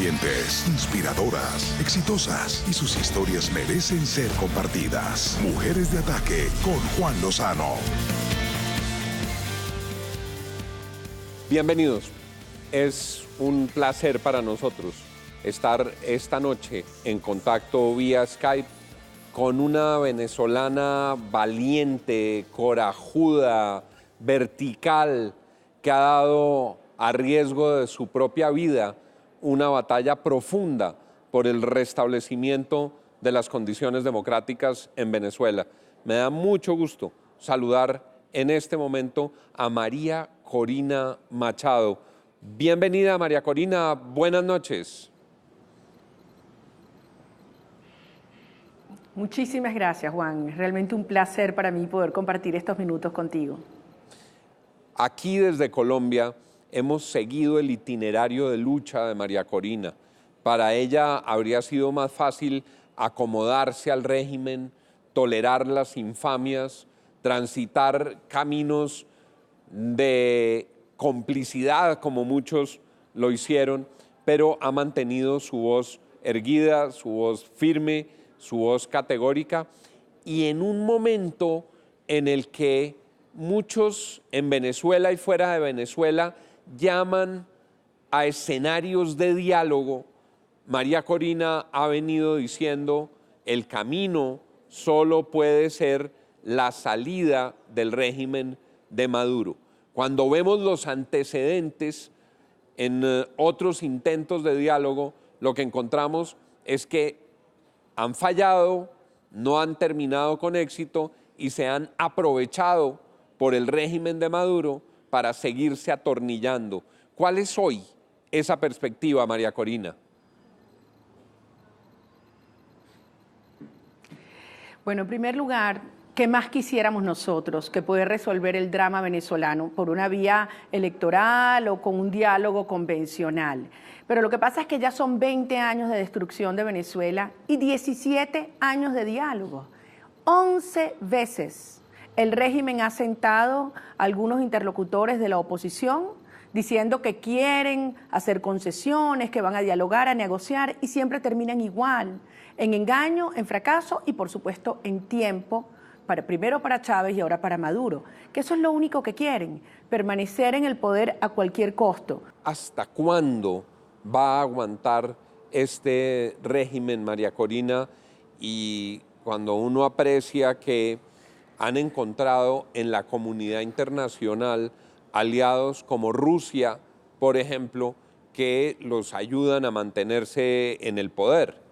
valientes, inspiradoras, exitosas y sus historias merecen ser compartidas. Mujeres de Ataque con Juan Lozano. Bienvenidos. Es un placer para nosotros estar esta noche en contacto vía Skype con una venezolana valiente, corajuda, vertical, que ha dado a riesgo de su propia vida una batalla profunda por el restablecimiento de las condiciones democráticas en Venezuela. Me da mucho gusto saludar en este momento a María Corina Machado. Bienvenida, María Corina, buenas noches. Muchísimas gracias, Juan. Es realmente un placer para mí poder compartir estos minutos contigo. Aquí desde Colombia hemos seguido el itinerario de lucha de María Corina. Para ella habría sido más fácil acomodarse al régimen, tolerar las infamias, transitar caminos de complicidad como muchos lo hicieron, pero ha mantenido su voz erguida, su voz firme, su voz categórica, y en un momento en el que muchos en Venezuela y fuera de Venezuela llaman a escenarios de diálogo, María Corina ha venido diciendo: el camino solo puede ser la salida del régimen de Maduro. Cuando vemos los antecedentes en otros intentos de diálogo, lo que encontramos es que han fallado, no han terminado con éxito y se han aprovechado por el régimen de Maduro para seguirse atornillando. ¿Cuál es hoy esa perspectiva, María Corina? Bueno, en primer lugar, ¿qué más quisiéramos nosotros que poder resolver el drama venezolano por una vía electoral o con un diálogo convencional? Pero lo que pasa es que ya son 20 años de destrucción de Venezuela y 17 años de diálogo. 11 veces el régimen ha sentado a algunos interlocutores de la oposición diciendo que quieren hacer concesiones, que van a dialogar, a negociar, y siempre terminan igual, en engaño, en fracaso y por supuesto en tiempo, primero para Chávez y ahora para Maduro, que eso es lo único que quieren, permanecer en el poder a cualquier costo. ¿Hasta cuándo va a aguantar este régimen, María Corina? Y cuando uno aprecia que han encontrado en la comunidad internacional aliados como Rusia, por ejemplo, que los ayudan a mantenerse en el poder.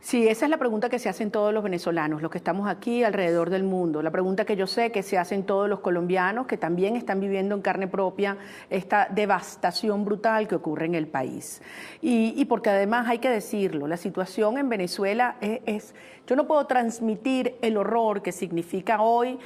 Sí, esa es la pregunta que se hacen todos los venezolanos, los que estamos aquí alrededor del mundo. La pregunta que yo sé que se hacen todos los colombianos que también están viviendo en carne propia esta devastación brutal que ocurre en el país. Y porque además hay que decirlo, la situación en Venezuela yo no puedo transmitir el horror que significa hoy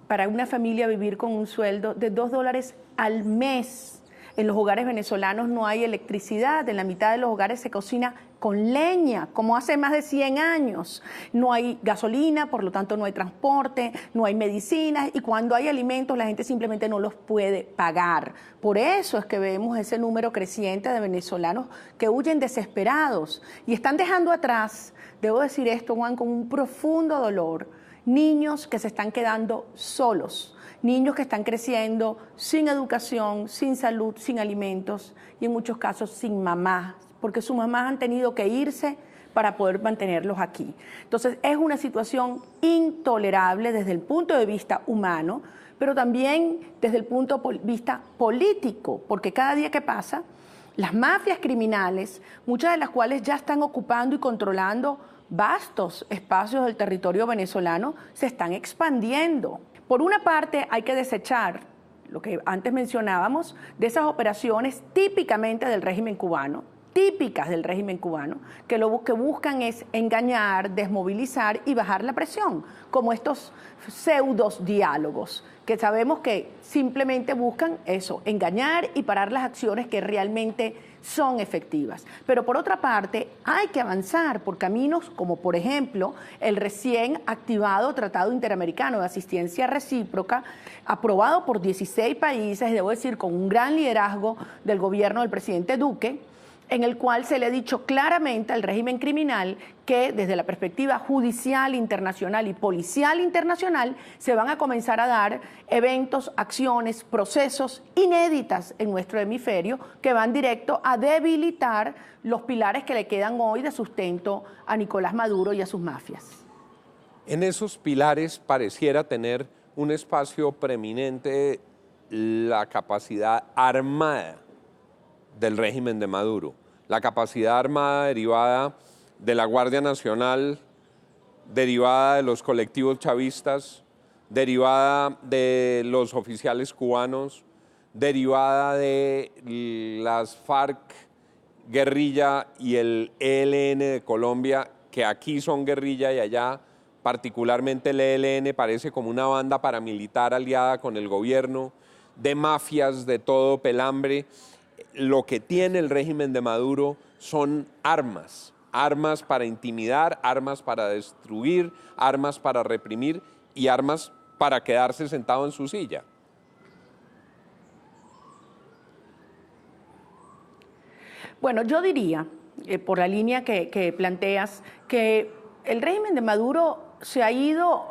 para una familia vivir con un sueldo de $2 al mes. En los hogares venezolanos no hay electricidad, en la mitad de los hogares se cocina con leña, como hace más de 100 años. No hay gasolina, por lo tanto no hay transporte, no hay medicinas, y cuando hay alimentos la gente simplemente no los puede pagar. Por eso es que vemos ese número creciente de venezolanos que huyen desesperados y están dejando atrás, debo decir esto, Juan, con un profundo dolor, niños que se están quedando solos. Niños que están creciendo sin educación, sin salud, sin alimentos y en muchos casos sin mamás, porque sus mamás han tenido que irse para poder mantenerlos aquí. Entonces es una situación intolerable desde el punto de vista humano, pero también desde el punto de vista político, porque cada día que pasa, las mafias criminales, muchas de las cuales ya están ocupando y controlando vastos espacios del territorio venezolano, se están expandiendo. Por una parte, hay que desechar lo que antes mencionábamos de esas operaciones típicamente del régimen cubano, típicas del régimen cubano, que lo que buscan es engañar, desmovilizar y bajar la presión, como estos pseudos diálogos, que sabemos que simplemente buscan eso, engañar y parar las acciones que realmente son efectivas. Pero por otra parte, hay que avanzar por caminos como, por ejemplo, el recién activado Tratado Interamericano de Asistencia Recíproca, aprobado por 16 países, debo decir, con un gran liderazgo del gobierno del presidente Duque, en el cual se le ha dicho claramente al régimen criminal que desde la perspectiva judicial internacional y policial internacional se van a comenzar a dar eventos, acciones, procesos inéditas en nuestro hemisferio que van directo a debilitar los pilares que le quedan hoy de sustento a Nicolás Maduro y a sus mafias. En esos pilares pareciera tener un espacio preeminente la capacidad armada del régimen de Maduro, la capacidad armada derivada de la Guardia Nacional, derivada de los colectivos chavistas, derivada de los oficiales cubanos, derivada de las FARC, guerrilla y el ELN de Colombia, que aquí son guerrilla y allá particularmente el ELN parece como una banda paramilitar aliada con el gobierno, de mafias de todo pelambre. Lo que tiene el régimen de Maduro son armas, armas para intimidar, armas para destruir, armas para reprimir y armas para quedarse sentado en su silla. Bueno, yo diría, por la línea que planteas, que el régimen de Maduro se ha ido,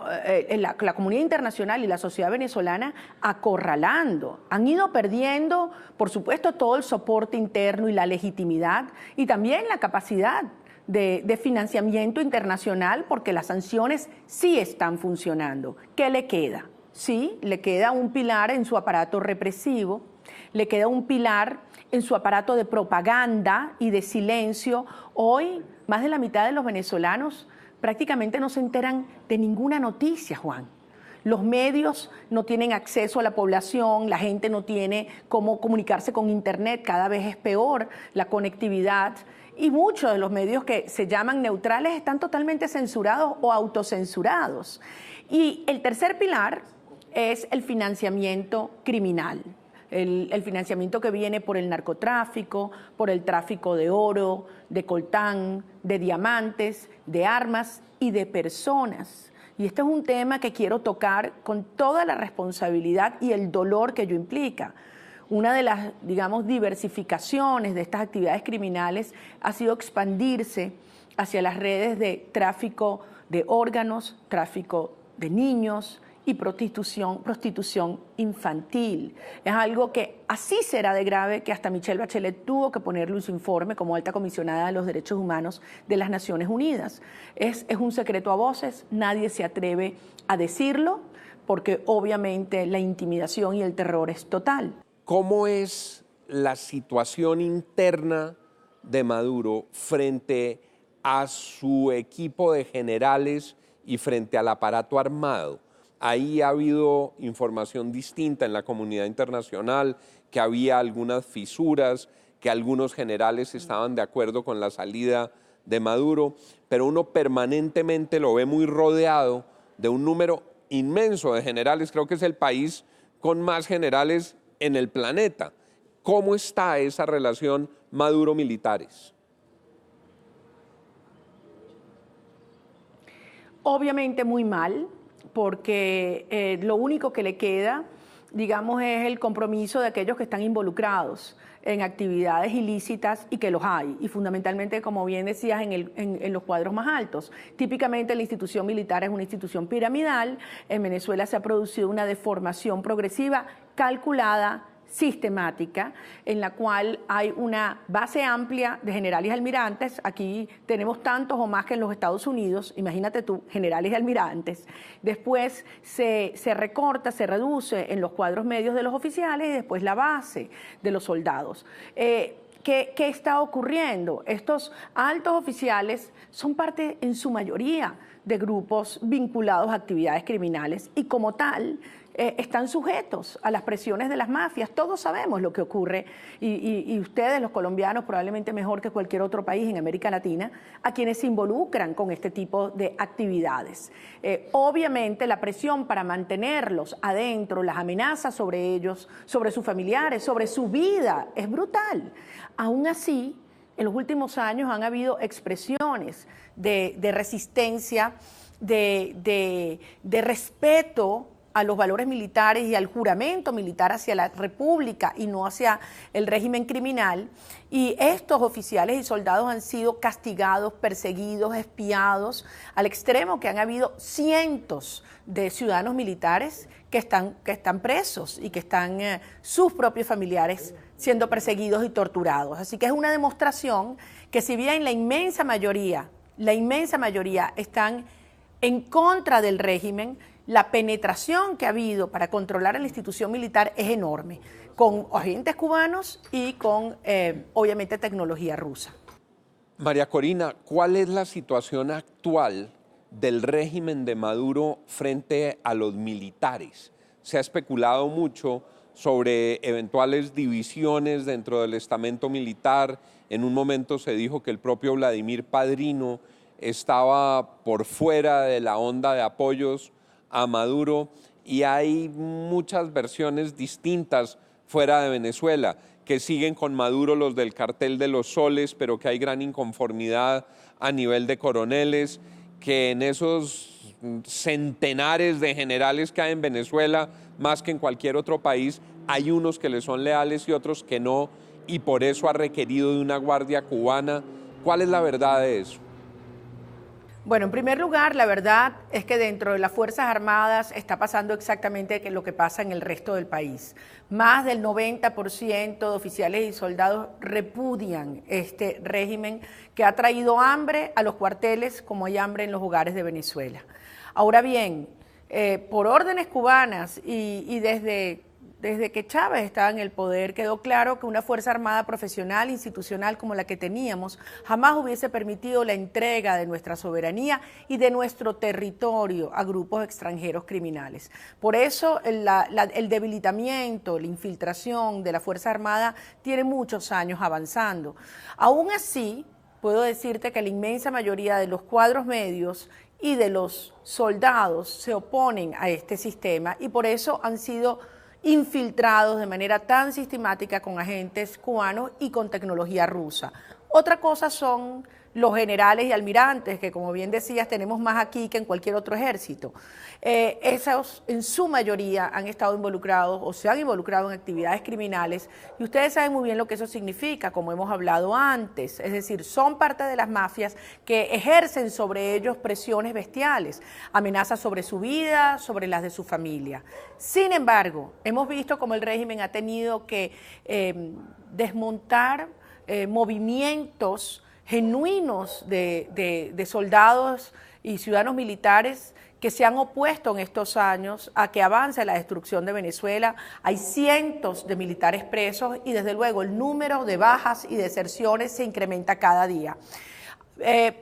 la comunidad internacional y la sociedad venezolana acorralando, han ido perdiendo, por supuesto, todo el soporte interno y la legitimidad y también la capacidad de financiamiento internacional, porque las sanciones sí están funcionando. ¿Qué le queda? Sí, le queda un pilar en su aparato represivo, le queda un pilar en su aparato de propaganda y de silencio. Hoy, más de la mitad de los venezolanos prácticamente no se enteran de ninguna noticia, Juan. Los medios no tienen acceso a la población, la gente no tiene cómo comunicarse con Internet, cada vez es peor la conectividad. Y muchos de los medios que se llaman neutrales están totalmente censurados o autocensurados. Y el tercer pilar es el financiamiento criminal. El financiamiento que viene por el narcotráfico, por el tráfico de oro, de coltán, de diamantes, de armas y de personas. Y este es un tema que quiero tocar con toda la responsabilidad y el dolor que ello implica. Una de las, digamos, diversificaciones de estas actividades criminales ha sido expandirse hacia las redes de tráfico de órganos, tráfico de niños y prostitución infantil. Es algo que así será de grave que hasta Michelle Bachelet tuvo que ponerle en su informe como alta comisionada de los derechos humanos de las Naciones Unidas. Es un secreto a voces, nadie se atreve a decirlo porque obviamente la intimidación y el terror es total. ¿Cómo es la situación interna de Maduro frente a su equipo de generales y frente al aparato armado? Ahí ha habido información distinta en la comunidad internacional, que había algunas fisuras, que algunos generales estaban de acuerdo con la salida de Maduro, pero uno permanentemente lo ve muy rodeado de un número inmenso de generales. Creo que es el país con más generales en el planeta. ¿Cómo está esa relación Maduro-militares? Obviamente muy mal, porque lo único que le queda, digamos, es el compromiso de aquellos que están involucrados en actividades ilícitas y que los hay, y fundamentalmente, como bien decías, en los cuadros más altos. Típicamente la institución militar es una institución piramidal. En Venezuela se ha producido una deformación progresiva calculada, sistemática, en la cual hay una base amplia de generales y almirantes. Aquí tenemos tantos o más que en los Estados Unidos, imagínate tú, generales y almirantes. Después se recorta, se reduce en los cuadros medios de los oficiales y después la base de los soldados. ¿Qué está ocurriendo? Estos altos oficiales son parte, en su mayoría, de grupos vinculados a actividades criminales y como tal, están sujetos a las presiones de las mafias. Todos sabemos lo que ocurre y ustedes, los colombianos, probablemente mejor que cualquier otro país en América Latina, a quienes se involucran con este tipo de actividades. Obviamente la presión para mantenerlos adentro, las amenazas sobre ellos, sobre sus familiares, sobre su vida, es brutal. Aún así, en los últimos años han habido expresiones de resistencia, de respeto a los valores militares y al juramento militar hacia la República y no hacia el régimen criminal. Y estos oficiales y soldados han sido castigados, perseguidos, espiados, al extremo que han habido cientos de ciudadanos militares que están presos y que están sus propios familiares siendo perseguidos y torturados. Así que es una demostración que si bien la inmensa mayoría están en contra del régimen, la penetración que ha habido para controlar a la institución militar es enorme, con agentes cubanos y con, obviamente, tecnología rusa. María Corina, ¿cuál es la situación actual del régimen de Maduro frente a los militares? Se ha especulado mucho sobre eventuales divisiones dentro del estamento militar. En un momento se dijo que el propio Vladimir Padrino estaba por fuera de la onda de apoyos a Maduro, y hay muchas versiones distintas fuera de Venezuela, que siguen con Maduro los del cartel de los soles, pero que hay gran inconformidad a nivel de coroneles, que en esos centenares de generales que hay en Venezuela, más que en cualquier otro país, hay unos que le son leales y otros que no, y por eso ha requerido de una guardia cubana. ¿Cuál es la verdad de eso? Bueno, en primer lugar, la verdad es que dentro de las Fuerzas Armadas está pasando exactamente lo que pasa en el resto del país. Más del 90% de oficiales y soldados repudian este régimen que ha traído hambre a los cuarteles como hay hambre en los hogares de Venezuela. Ahora bien, por órdenes cubanas y desde que Chávez estaba en el poder, quedó claro que una Fuerza Armada profesional, institucional como la que teníamos, jamás hubiese permitido la entrega de nuestra soberanía y de nuestro territorio a grupos extranjeros criminales. Por eso el debilitamiento, la infiltración de la Fuerza Armada tiene muchos años avanzando. Aún así, puedo decirte que la inmensa mayoría de los cuadros medios y de los soldados se oponen a este sistema y por eso han sido infiltrados de manera tan sistemática con agentes cubanos y con tecnología rusa. Otra cosa son los generales y almirantes, que como bien decías, tenemos más aquí que en cualquier otro ejército. Esos en su mayoría han estado involucrados o se han involucrado en actividades criminales y ustedes saben muy bien lo que eso significa, como hemos hablado antes. Es decir, son parte de las mafias que ejercen sobre ellos presiones bestiales, amenazas sobre su vida, sobre las de su familia. Sin embargo, hemos visto cómo el régimen ha tenido que desmontar movimientos genuinos de soldados y ciudadanos militares que se han opuesto en estos años a que avance la destrucción de Venezuela. Hay cientos de militares presos y desde luego el número de bajas y deserciones se incrementa cada día.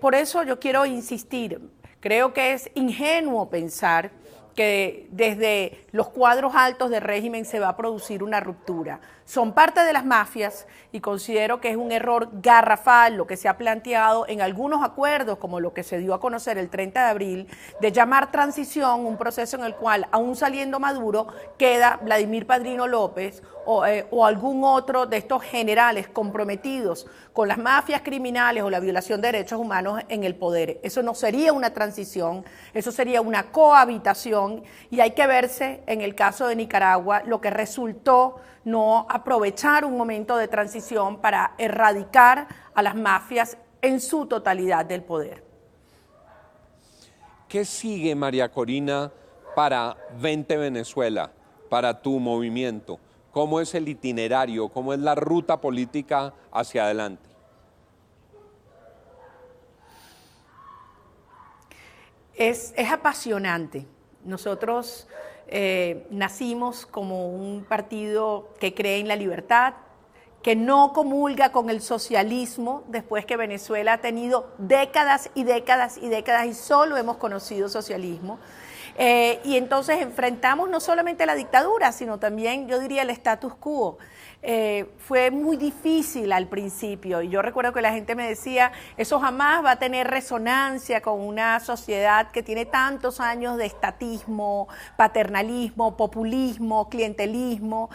Por eso yo quiero insistir, creo que es ingenuo pensar que desde los cuadros altos del régimen se va a producir una ruptura. Son parte de las mafias y considero que es un error garrafal lo que se ha planteado en algunos acuerdos, como lo que se dio a conocer el 30 de abril, de llamar transición un proceso en el cual, aún saliendo Maduro, queda Vladimir Padrino López o algún otro de estos generales comprometidos con las mafias criminales o la violación de derechos humanos en el poder. Eso no sería una transición, eso sería una cohabitación y hay que verse en el caso de Nicaragua lo que resultó no aprovechar un momento de transición para erradicar a las mafias en su totalidad del poder. ¿Qué sigue, María Corina, para 20 Venezuela, para tu movimiento? ¿Cómo es el itinerario? ¿Cómo es la ruta política hacia adelante? Es apasionante. Nosotros nacimos como un partido que cree en la libertad, que no comulga con el socialismo después que Venezuela ha tenido décadas y décadas y décadas y solo hemos conocido socialismo. Y entonces enfrentamos no solamente la dictadura, sino también, yo diría, el status quo. Fue muy difícil al principio y yo recuerdo que la gente me decía, eso jamás va a tener resonancia con una sociedad que tiene tantos años de estatismo, paternalismo, populismo, clientelismo,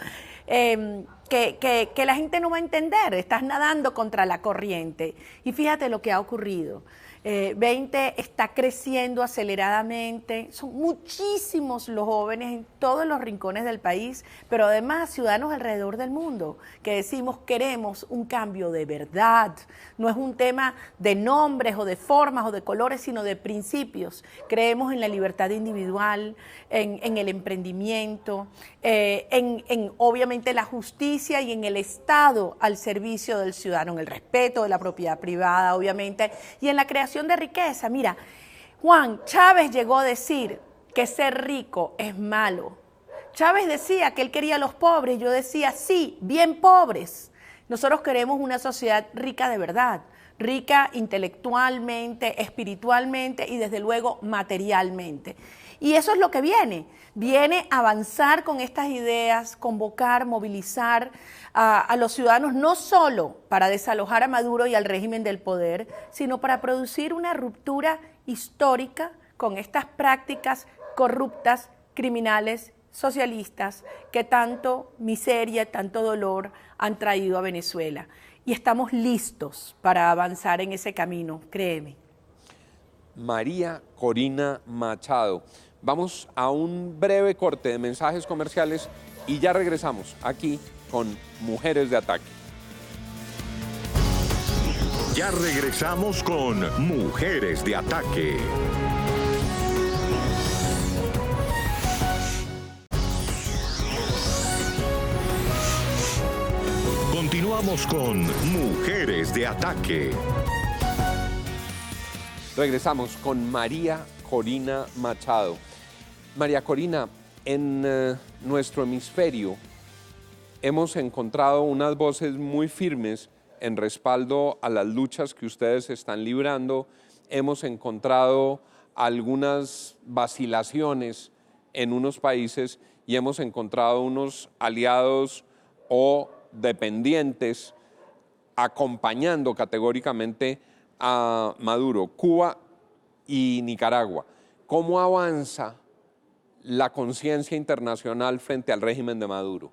que la gente no va a entender, estás nadando contra la corriente. Y fíjate lo que ha ocurrido. 20 está creciendo aceleradamente, son muchísimos los jóvenes en todos los rincones del país, pero además ciudadanos alrededor del mundo que decimos queremos un cambio de verdad, no es un tema de nombres o de formas o de colores, sino de principios. Creemos en la libertad individual, en el emprendimiento, en obviamente la justicia y en el Estado al servicio del ciudadano, en el respeto de la propiedad privada, obviamente, y en la creación de riqueza. Mira, Juan, Chávez llegó a decir que ser rico es malo. Chávez decía que él quería a los pobres y yo decía, sí, bien pobres. Nosotros queremos una sociedad rica de verdad, rica intelectualmente, espiritualmente y desde luego materialmente. Y eso es lo que viene a avanzar con estas ideas, convocar, movilizar a los ciudadanos no solo para desalojar a Maduro y al régimen del poder, sino para producir una ruptura histórica con estas prácticas corruptas, criminales, socialistas, que tanto miseria, tanto dolor han traído a Venezuela. Y estamos listos para avanzar en ese camino, créeme. María Corina Machado. Vamos a un breve corte de mensajes comerciales y ya regresamos aquí con Mujeres de Ataque. Ya regresamos con Mujeres de Ataque. Continuamos con Mujeres de Ataque. Regresamos con María Corina Machado. María Corina, en nuestro hemisferio hemos encontrado unas voces muy firmes en respaldo a las luchas que ustedes están librando. Hemos encontrado algunas vacilaciones en unos países y hemos encontrado unos aliados o dependientes acompañando categóricamente a Maduro, Cuba y Nicaragua. ¿Cómo avanza la conciencia internacional frente al régimen de Maduro?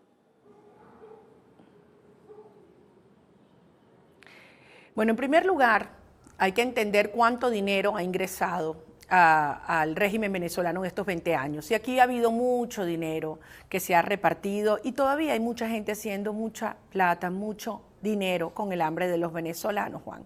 Bueno, en primer lugar, hay que entender cuánto dinero ha ingresado al régimen venezolano en estos 20 años. Y aquí ha habido mucho dinero que se ha repartido y todavía hay mucha gente haciendo mucha plata, mucho dinero con el hambre de los venezolanos, Juan.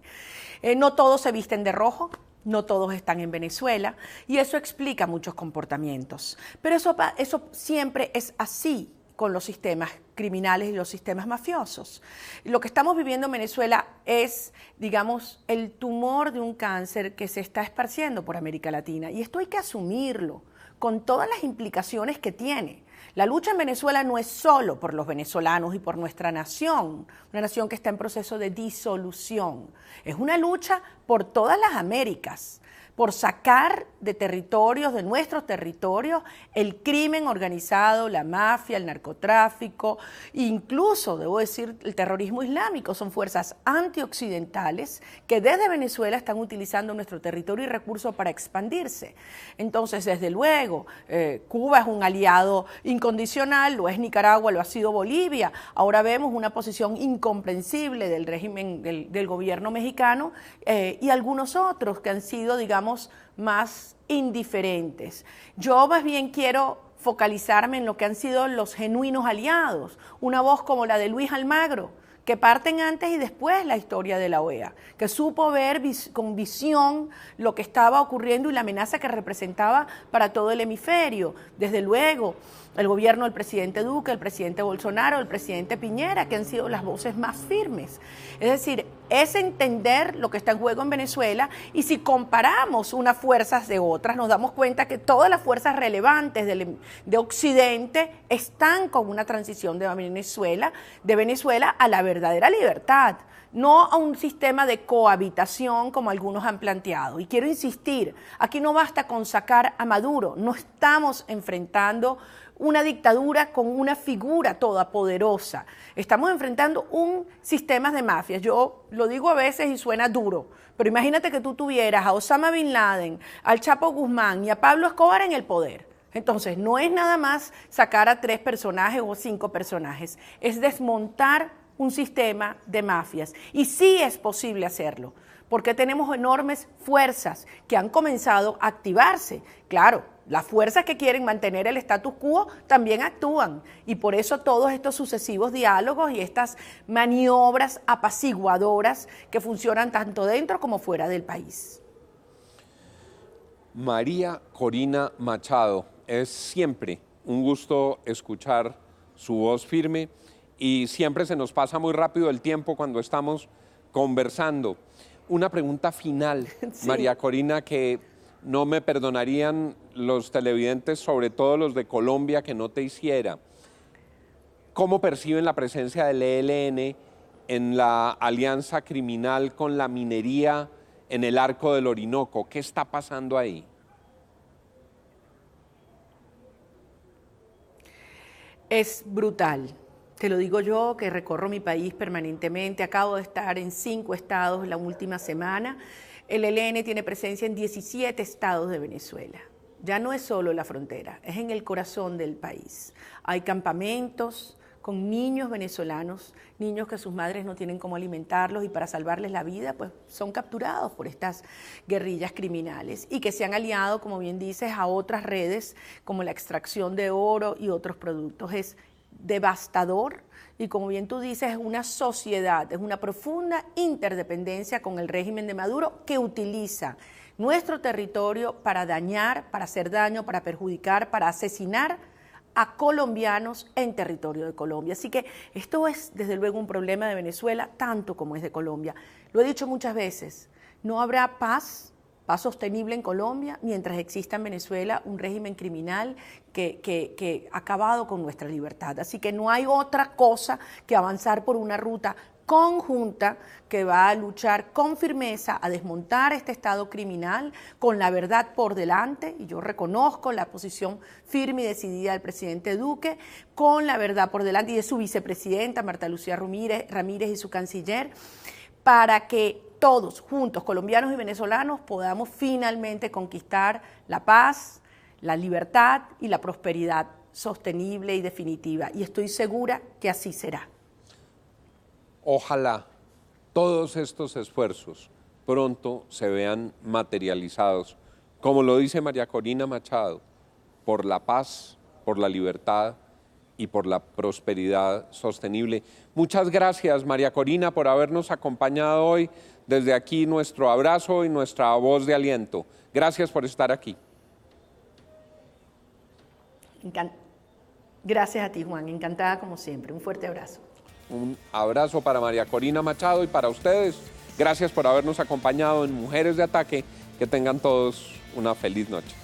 No todos se visten de rojo, no todos están en Venezuela y eso explica muchos comportamientos. Pero eso siempre es así con los sistemas criminales y los sistemas mafiosos. Lo que estamos viviendo en Venezuela es, digamos, el tumor de un cáncer que se está esparciendo por América Latina y esto hay que asumirlo con todas las implicaciones que tiene. La lucha en Venezuela no es solo por los venezolanos y por nuestra nación, una nación que está en proceso de disolución. Es una lucha por todas las Américas, por sacar de territorios, de nuestros territorios, el crimen organizado, la mafia, el narcotráfico, incluso, debo decir, el terrorismo islámico. Son fuerzas antioccidentales que desde Venezuela están utilizando nuestro territorio y recursos para expandirse. Entonces, desde luego, Cuba es un aliado incondicional, lo es Nicaragua, lo ha sido Bolivia. Ahora vemos una posición incomprensible del régimen del gobierno mexicano y algunos otros que han sido, digamos, más indiferentes. Yo más bien quiero focalizarme en lo que han sido los genuinos aliados, una voz como la de Luis Almagro, que parten antes y después la historia de la OEA, que supo ver con visión lo que estaba ocurriendo y la amenaza que representaba para todo el hemisferio. Desde luego, el gobierno del presidente Duque, el presidente Bolsonaro, el presidente Piñera, que han sido las voces más firmes. Es decir, es entender lo que está en juego en Venezuela, y si comparamos unas fuerzas de otras, nos damos cuenta que todas las fuerzas relevantes de Occidente están con una transición de Venezuela a la verdadera libertad, no a un sistema de cohabitación como algunos han planteado. Y quiero insistir, aquí no basta con sacar a Maduro, no estamos enfrentando una dictadura con una figura todopoderosa. Estamos enfrentando un sistema de mafias. Yo lo digo a veces y suena duro, pero imagínate que tú tuvieras a Osama Bin Laden, al Chapo Guzmán y a Pablo Escobar en el poder. Entonces, no es nada más sacar a 3 personajes o 5 personajes, es desmontar un sistema de mafias. Y sí es posible hacerlo, porque tenemos enormes fuerzas que han comenzado a activarse. Claro, las fuerzas que quieren mantener el status quo también actúan, y por eso todos estos sucesivos diálogos y estas maniobras apaciguadoras que funcionan tanto dentro como fuera del país. María Corina Machado, es siempre un gusto escuchar su voz firme y siempre se nos pasa muy rápido el tiempo cuando estamos conversando. Una pregunta final, sí. María Corina, que no me perdonarían los televidentes, sobre todo los de Colombia, que no te hiciera. ¿Cómo perciben la presencia del ELN en la alianza criminal con la minería en el Arco del Orinoco? ¿Qué está pasando ahí? Es brutal. Te lo digo yo, que recorro mi país permanentemente. Acabo de estar en 5 estados la última semana. El ELN tiene presencia en 17 estados de Venezuela. Ya no es solo la frontera, es en el corazón del país. Hay campamentos con niños venezolanos, niños que sus madres no tienen cómo alimentarlos, y para salvarles la vida pues son capturados por estas guerrillas criminales, y que se han aliado, como bien dices, a otras redes como la extracción de oro y otros productos. Es devastador, y como bien tú dices, es una sociedad, es una profunda interdependencia con el régimen de Maduro, que utiliza nuestro territorio para dañar, para hacer daño, para perjudicar, para asesinar a colombianos en territorio de Colombia. Así que esto es desde luego un problema de Venezuela tanto como es de Colombia. Lo he dicho muchas veces, no habrá paz sostenible en Colombia mientras exista en Venezuela un régimen criminal que ha acabado con nuestra libertad. Así que no hay otra cosa que avanzar por una ruta conjunta que va a luchar con firmeza a desmontar este Estado criminal con la verdad por delante, y yo reconozco la posición firme y decidida del presidente Duque, con la verdad por delante, y de su vicepresidenta Marta Lucía Ramírez y su canciller, para que todos juntos, colombianos y venezolanos, podamos finalmente conquistar la paz, la libertad y la prosperidad sostenible y definitiva. Y estoy segura que así será. Ojalá todos estos esfuerzos pronto se vean materializados, como lo dice María Corina Machado, por la paz, por la libertad y por la prosperidad sostenible. Muchas gracias, María Corina, por habernos acompañado hoy. Desde aquí nuestro abrazo y nuestra voz de aliento. Gracias por estar aquí. Gracias a ti, Juan. Encantada como siempre. Un fuerte abrazo. Un abrazo para María Corina Machado y para ustedes. Gracias por habernos acompañado en Mujeres de Ataque. Que tengan todos una feliz noche.